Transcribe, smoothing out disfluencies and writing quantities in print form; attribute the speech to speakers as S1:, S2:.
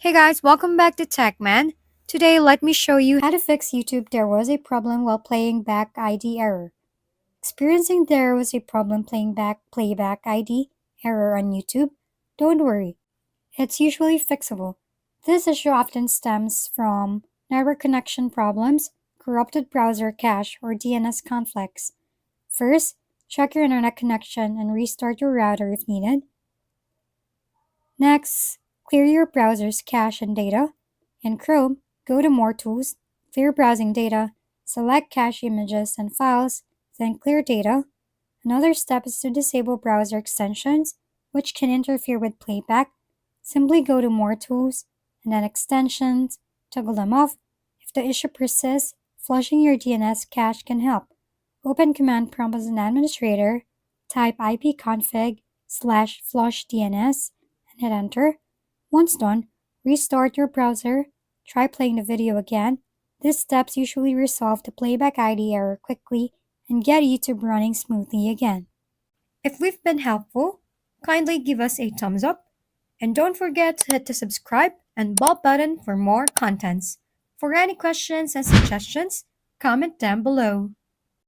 S1: Hey guys, welcome back to TechMan. Today, let me show you how to fix YouTube There Was a Problem while playing back ID error. Experiencing there was a problem playing back playback ID error on YouTube? Don't worry, it's usually fixable. This issue often stems from network connection problems, corrupted browser cache, or DNS conflicts. First, check your internet connection and restart your router if needed. Next, clear your browser's cache and data. In Chrome, go to More Tools, Clear Browsing Data, select Cache Images and Files, then Clear Data. Another step is to disable browser extensions, which can interfere with playback. Simply go to More Tools, and then Extensions, toggle them off. If the issue persists, flushing your DNS cache can help. Open Command Prompt as an administrator, type ipconfig/flushdns, and hit enter. Once done, restart your browser, try playing the video again. These steps usually resolve the playback ID error quickly and get YouTube running smoothly again. If we've been helpful, kindly give us a thumbs up and don't forget to hit the subscribe and bell button for more contents. For any questions and suggestions, comment down below.